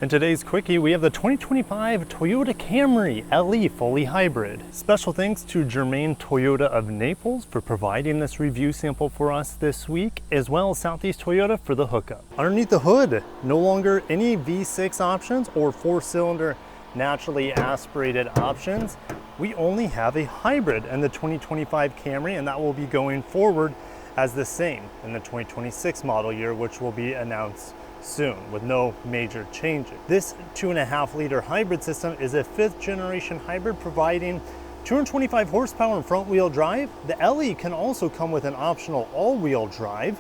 In today's quickie, we have the 2025 Toyota Camry LE fully hybrid. Special thanks to Jermaine Toyota of Naples for providing this review sample for us this week, as well as Southeast Toyota for the hookup. Underneath the hood, no longer any V6 options or 4-cylinder naturally aspirated options. We only have a hybrid in the 2025 Camry, and that will be going forward as the same in the 2026 model year, which will be announced soon with no major changes. This 2.5-liter hybrid system is a 5th generation hybrid providing 225 horsepower and front wheel drive. The LE can also come with an optional all-wheel drive,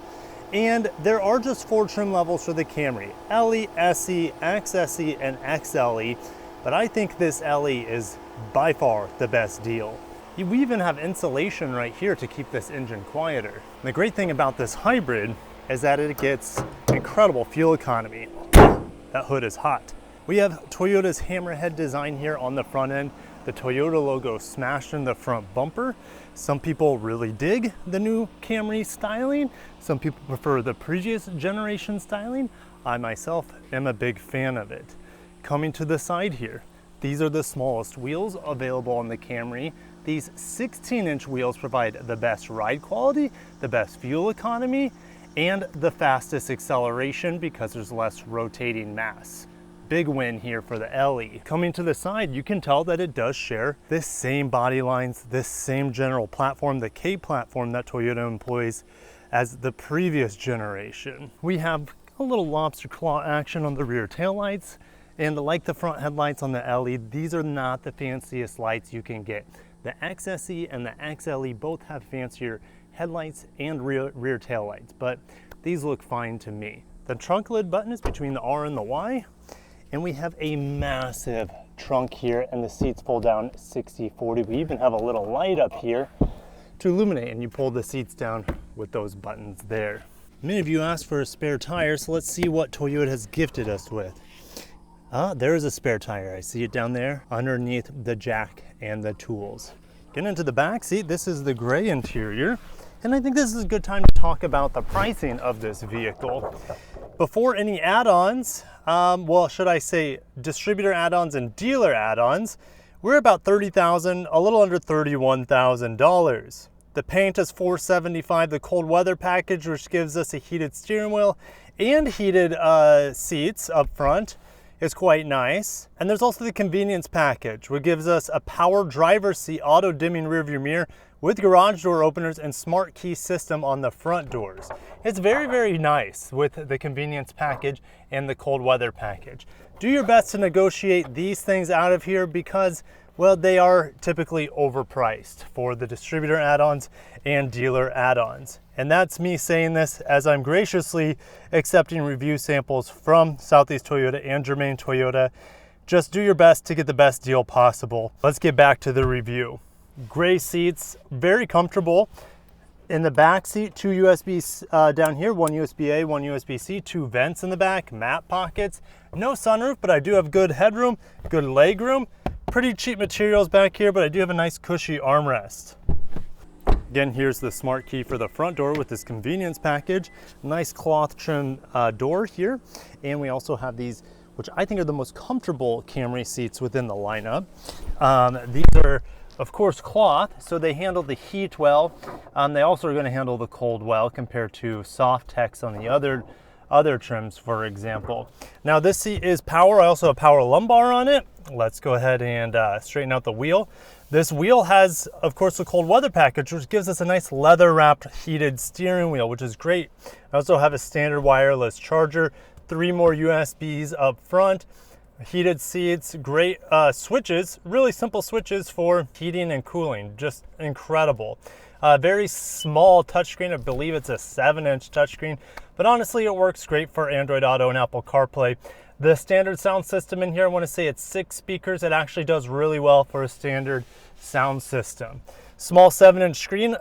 and there are just 4 trim levels for the Camry: LE, SE, XSE, and XLE, but I think this LE is by far the best deal. We even have insulation right here to keep this engine quieter. And the great thing about this hybrid is that it gets incredible fuel economy. That hood is hot. We have Toyota's hammerhead design here on the front end, the Toyota logo smashed in the front bumper. Some people really dig the new Camry styling. Some people prefer the previous generation styling. I myself am a big fan of it. Coming to the side here, these are the smallest wheels available on the Camry. These 16-inch wheels provide the best ride quality, the best fuel economy, and the fastest acceleration because there's less rotating mass. Big win here for the LE. Coming to the side, you can tell that it does share this same body lines, this same general platform, the K platform that Toyota employs as the previous generation. We have a little lobster claw action on the rear taillights, and like the front headlights on the LE, these are not the fanciest lights you can get. The XSE and the XLE both have fancier headlights and rear tail lights, but these look fine to me. The trunk lid button is between the R and the Y, and we have a massive trunk here, and the seats fold down 60/40. We even have a little light up here to illuminate, and you pull the seats down with those buttons there. Many of you asked for a spare tire, so let's see what Toyota has gifted us with. There is a spare tire. I see it down there underneath the jack and the tools. Getting into the back seat, this is the gray interior. And I think this is a good time to talk about the pricing of this vehicle. Before any add-ons, well, should I say distributor add-ons and dealer add-ons, we're about $30,000, a little under $31,000. The paint is $475. The cold weather package, which gives us a heated steering wheel and heated seats up front, is quite nice. And there's also the convenience package, which gives us a power driver's seat, auto dimming rearview mirror, with garage door openers and smart key system on the front doors. It's very, very nice with the convenience package and the cold weather package. Do your best to negotiate these things out of here because, well, they are typically overpriced for the distributor add-ons and dealer add-ons. And that's me saying this as I'm graciously accepting review samples from Southeast Toyota and Jermaine Toyota. Just do your best to get the best deal possible. Let's get back to the review. Gray seats, very comfortable. In the back seat, 2 USBs down here, 1 USB-A, 1 USB-C, 2 vents in the back, mat pockets. No sunroof, but I do have good headroom, good leg room. Pretty cheap materials back here, but I do have a nice cushy armrest. Again, here's the smart key for the front door with this convenience package. Nice cloth trim door here. And we also have these, which I think are the most comfortable Camry seats within the lineup. These are, of course, cloth, so they handle the heat well. They also are going to handle the cold well compared to soft tex on the other trims, for example. Now this seat is power. I also have power lumbar on it. Let's go ahead and straighten out the wheel. This wheel has, of course, the cold weather package, which gives us a nice leather wrapped heated steering wheel, which is great. I also have a standard wireless charger, 3 more USBs up front, heated seats, great switches, really simple switches for heating and cooling, just incredible. Very small touchscreen, I believe it's a 7-inch touchscreen, but honestly it works great for Android Auto and Apple CarPlay. The standard sound system in here, I want to say it's 6 speakers. It actually does really well for a standard sound system. Small 7-inch screen,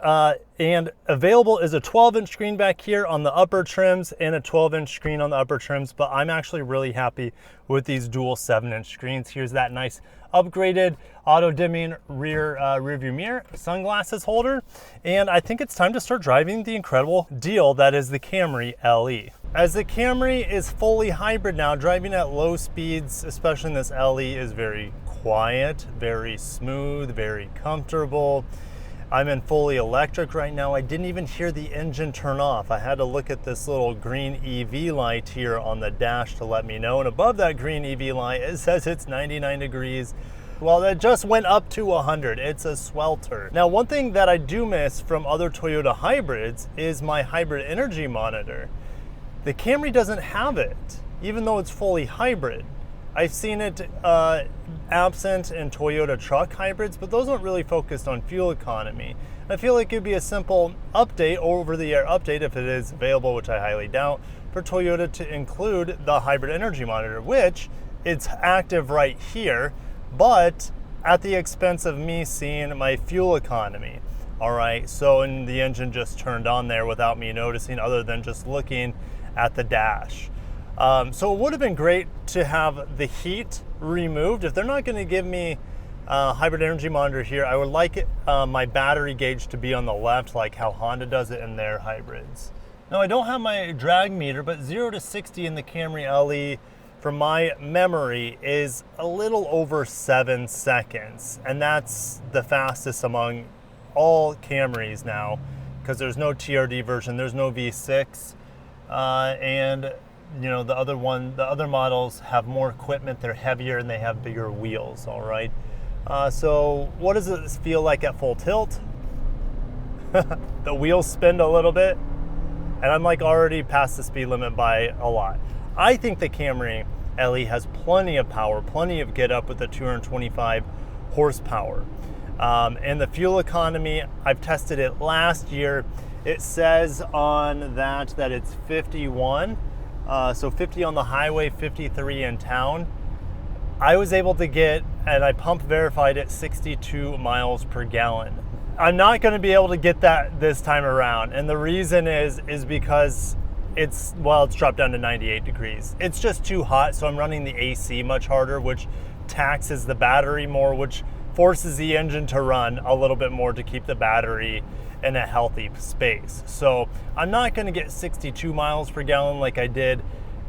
and available is a 12-inch screen back here on the upper trims and a 12-inch screen on the upper trims, but I'm actually really happy with these dual 7-inch screens. Here's that nice upgraded auto-dimming rear view mirror, sunglasses holder, and I think it's time to start driving the incredible deal that is the Camry LE. As the Camry is fully hybrid now, driving at low speeds, especially in this LE, is very quiet, very smooth, very comfortable. I'm in fully electric right now. I didn't even hear the engine turn off. I had to look at this little green EV light here on the dash to let me know. And above that green EV light, it says it's 99 degrees. Well, that just went up to 100. It's a swelter. Now, one thing that I do miss from other Toyota hybrids is my hybrid energy monitor. The Camry doesn't have it, even though it's fully hybrid. I've seen it absent in Toyota truck hybrids, but those aren't really focused on fuel economy. I feel like it'd be a simple update, over-the-air update, if it is available, which I highly doubt, for Toyota to include the hybrid energy monitor, which it's active right here, but at the expense of me seeing my fuel economy. All right, so and the engine just turned on there without me noticing, other than just looking at the dash. So it would have been great to have the heat removed. If they're not going to give me hybrid energy monitor here, I would like it, my battery gauge to be on the left, like how Honda does it in their hybrids. Now, I don't have my drag meter, but 0 to 60 in the Camry LE, from my memory, is a little over 7 seconds. And that's the fastest among all Camrys now, because there's no TRD version, there's no V6, and you know, the other models have more equipment, they're heavier, and they have bigger wheels. All right, so what does it feel like at full tilt? The wheels spin a little bit, and I'm like already past the speed limit by a lot. I think the Camry LE has plenty of power, plenty of get up with the 225 horsepower. And the fuel economy, I've tested it last year. It says on that it's 51. So 50 on the highway, 53 in town. I was able to get, and I pump verified it, 62 miles per gallon. I'm not going to be able to get that this time around. And the reason is because it's dropped down to 98 degrees. It's just too hot, so I'm running the AC much harder, which taxes the battery more, which forces the engine to run a little bit more to keep the battery in a healthy space. So I'm not going to get 62 miles per gallon like I did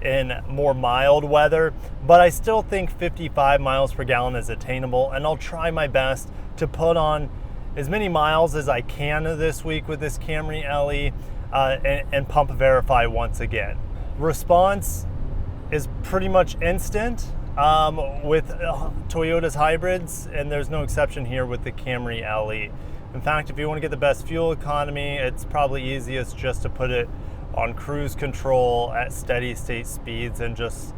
in more mild weather, but I still think 55 miles per gallon is attainable, and I'll try my best to put on as many miles as I can this week with this Camry LE and pump verify once again. Response is pretty much instant with Toyota's hybrids, and there's no exception here with the Camry LE. In fact, if you want to get the best fuel economy, it's probably easiest just to put it on cruise control at steady state speeds and just,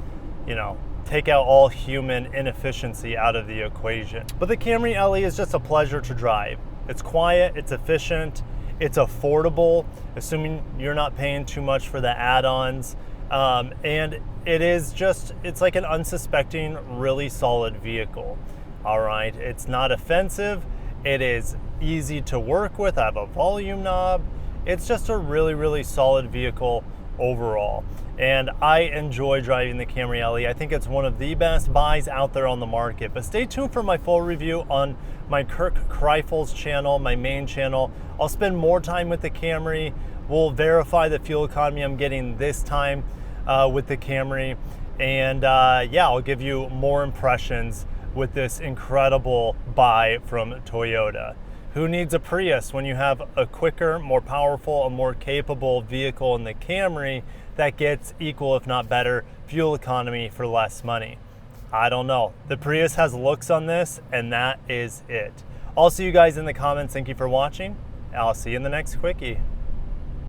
you know, take out all human inefficiency out of the equation. But the Camry LE is just a pleasure to drive. It's quiet, it's efficient, it's affordable, assuming you're not paying too much for the add-ons. And it's like an unsuspecting, really solid vehicle. All right, it's not offensive. It is easy to work with. I have a volume knob. It's just a really, really solid vehicle overall. And I enjoy driving the Camry LE. I think it's one of the best buys out there on the market. But stay tuned for my full review on my Kirk Kreifels channel, my main channel. I'll spend more time with the Camry. We'll verify the fuel economy I'm getting this time with the Camry. And yeah, I'll give you more impressions with this incredible buy from Toyota. Who needs a Prius when you have a quicker, more powerful, and more capable vehicle in the Camry that gets equal, if not better, fuel economy for less money? I don't know. The Prius has looks on this, and that is it. I'll see you guys in the comments. Thank you for watching. I'll see you in the next quickie.